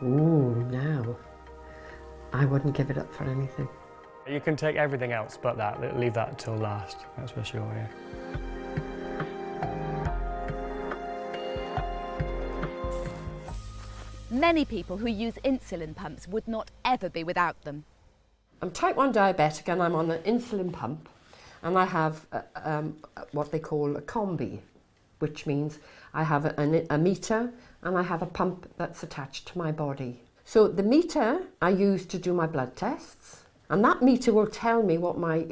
Ooh, now. I wouldn't give it up for anything. You can take everything else but that, leave that till last, that's for sure, yeah. Many people who use insulin pumps would not ever be without them. I'm type 1 diabetic and I'm on an insulin pump, and I have what they call a combi, which means I have a meter and I have a pump that's attached to my body. So the meter I use to do my blood tests, and that meter will tell me what my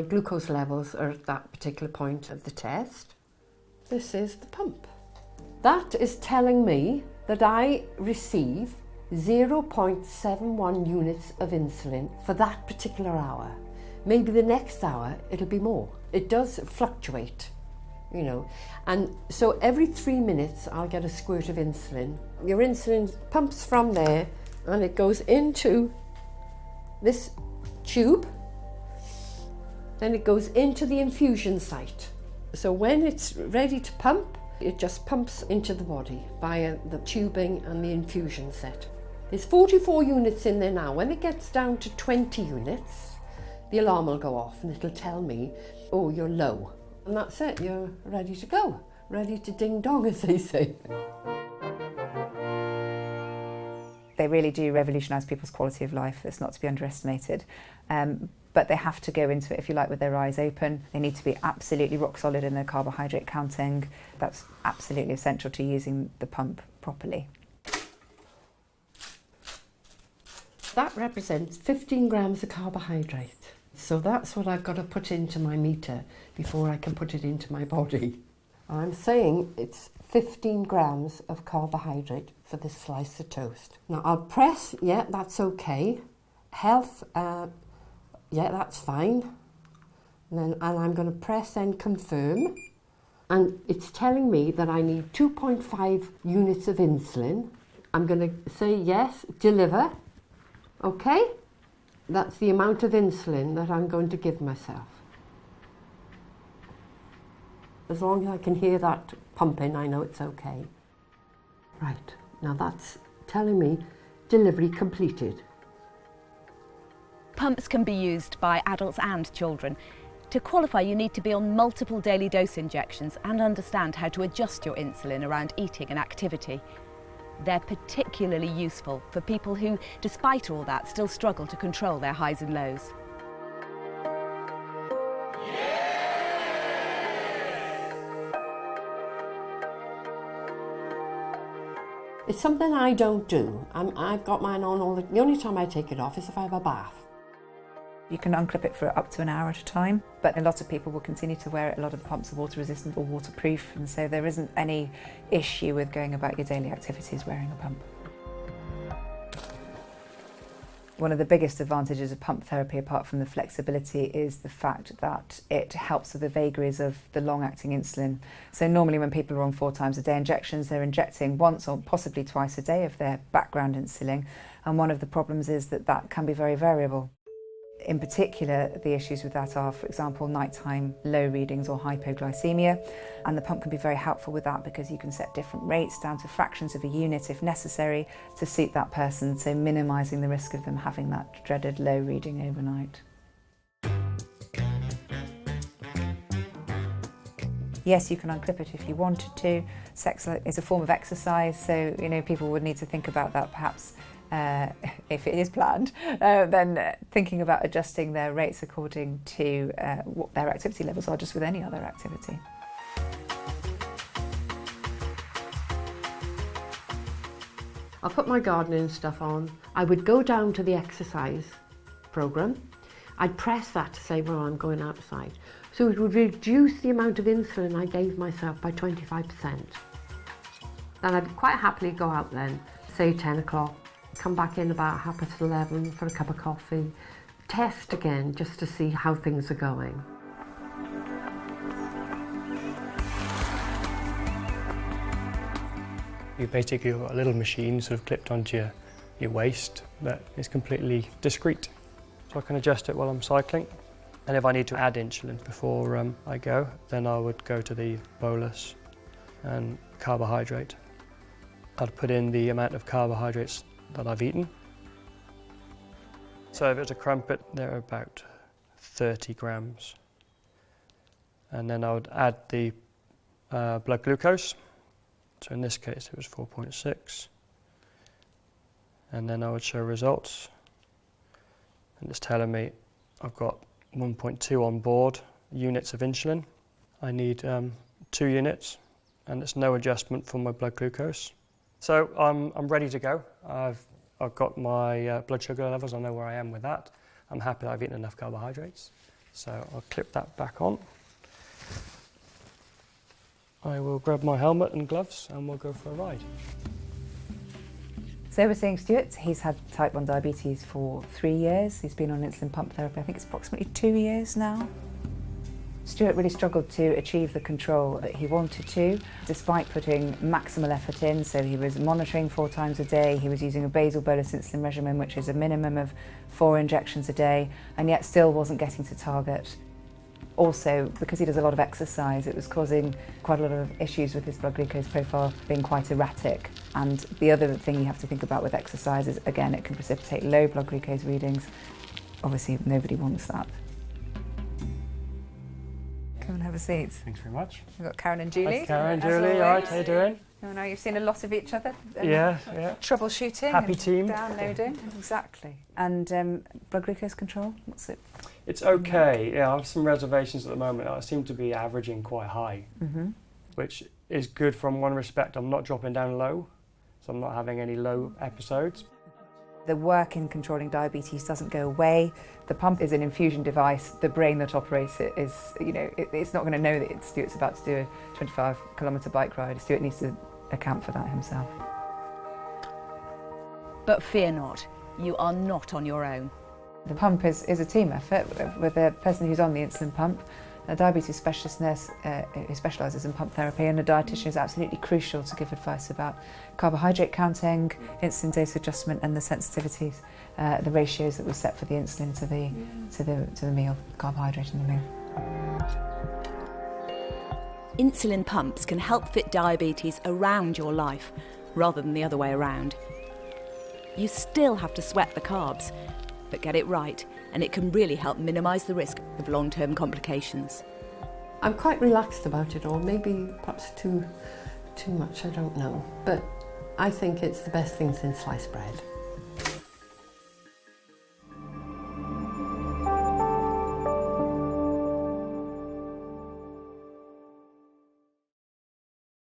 glucose levels are at that particular point of the test. This is the pump. That is telling me that I receive 0.71 units of insulin for that particular hour. Maybe the next hour it'll be more. It does fluctuate, you know. And so every 3 minutes I'll get a squirt of insulin. Your insulin pumps from there and it goes into this tube. Then it goes into the infusion site. So when it's ready to pump, it just pumps into the body via the tubing and the infusion set. There's 44 units in there now. When it gets down to 20 units, the alarm will go off and it'll tell me, oh, you're low. And that's it, you're ready to go. Ready to ding dong, as they say. They really do revolutionise people's quality of life. It's not to be underestimated. But they have to go into it, if you like, with their eyes open. They need to be absolutely rock solid in their carbohydrate counting. That's absolutely essential to using the pump properly. That represents 15 grams of carbohydrate. So that's what I've got to put into my meter before I can put it into my body. I'm saying it's 15 grams of carbohydrate for this slice of toast. Now I'll press, yeah, that's okay. Health, yeah, that's fine. And I'm going to press and confirm. And it's telling me that I need 2.5 units of insulin. I'm going to say yes, deliver. Okay? That's the amount of insulin that I'm going to give myself. As long as I can hear that pumping, I know it's okay. Right, now that's telling me delivery completed. Pumps can be used by adults and children. To qualify, you need to be on multiple daily dose injections and understand how to adjust your insulin around eating and activity. They're particularly useful for people who, despite all that, still struggle to control their highs and lows. It's something I don't do. I've got mine on the only time I take it off is if I have a bath. You can unclip it for up to an hour at a time, but a lot of people will continue to wear it. A lot of the pumps are water resistant or waterproof, and so there isn't any issue with going about your daily activities wearing a pump. One of the biggest advantages of pump therapy, apart from the flexibility, is the fact that it helps with the vagaries of the long-acting insulin. So normally when people are on 4 times a day injections, they're injecting once or possibly twice a day of their background insulin, and one of the problems is that that can be very variable. In particular, the issues with that are, for example, nighttime low readings or hypoglycemia, and the pump can be very helpful with that because you can set different rates down to fractions of a unit if necessary to suit that person, so minimising the risk of them having that dreaded low reading overnight. Yes, you can unclip it if you wanted to. Sex is a form of exercise, so people would need to think about that perhaps. If it is planned, then thinking about adjusting their rates according to what their activity levels are, just with any other activity. I'll put my gardening stuff on. I would go down to the exercise programme. I'd press that to say, well, I'm going outside. So it would reduce the amount of insulin I gave myself by 25%. Then I'd quite happily go out then, say 10 o'clock. Come back in about 11:30 for a cup of coffee, test again just to see how things are going. You basically got a little machine sort of clipped onto your waist that is completely discreet. So I can adjust it while I'm cycling. And if I need to add insulin before I go, then I would go to the bolus and carbohydrate. I'd put in the amount of carbohydrates that I've eaten. So if it's a crumpet, they're about 30 grams. And then I would add the blood glucose. So in this case it was 4.6. And then I would show results. And it's telling me I've got 1.2 on board units of insulin. I need 2 units, and it's no adjustment for my blood glucose. So I'm ready to go. I've got my blood sugar levels, I know where I am with that. I'm happy that I've eaten enough carbohydrates. So I'll clip that back on. I will grab my helmet and gloves and we'll go for a ride. So we're seeing Stuart. He's had type 1 diabetes for 3 years. He's been on insulin pump therapy, I think it's approximately 2 years now. Stuart really struggled to achieve the control that he wanted to, despite putting maximal effort in. So he was monitoring 4 times a day, he was using a basal bolus insulin regimen, which is a minimum of 4 injections a day, and yet still wasn't getting to target. Also, because he does a lot of exercise, it was causing quite a lot of issues with his blood glucose profile being quite erratic. And the other thing you have to think about with exercise is, again, it can precipitate low blood glucose readings. Obviously, nobody wants that. Come and have a seat. Thanks very much. We've got Karen and Julie. Hi, Karen, Julie, all right, how you doing? I know you've seen a lot of each other. Yeah. Troubleshooting. Happy and team. Downloading, exactly. And blood glucose control, what's it? It's okay. Yeah, I have some reservations at the moment. I seem to be averaging quite high, which is good from one respect. I'm not dropping down low, so I'm not having any low episodes. The work in controlling diabetes doesn't go away. The pump is an infusion device. The brain that operates it is, it's not going to know that Stuart's about to do a 25-kilometre bike ride. Stuart needs to account for that himself. But fear not, you are not on your own. The pump is a team effort with a person who's on the insulin pump, a diabetes specialist nurse who specialises in pump therapy, and a dietitian is absolutely crucial to give advice about carbohydrate counting, insulin dose adjustment, and the sensitivities, the ratios that we set for the insulin to the meal, carbohydrate in the meal. Insulin pumps can help fit diabetes around your life, rather than the other way around. You still have to sweat the carbs, but get it right, and it can really help minimise the risk of long-term complications. I'm quite relaxed about it all, maybe perhaps too much, I don't know. But I think it's the best thing since sliced bread.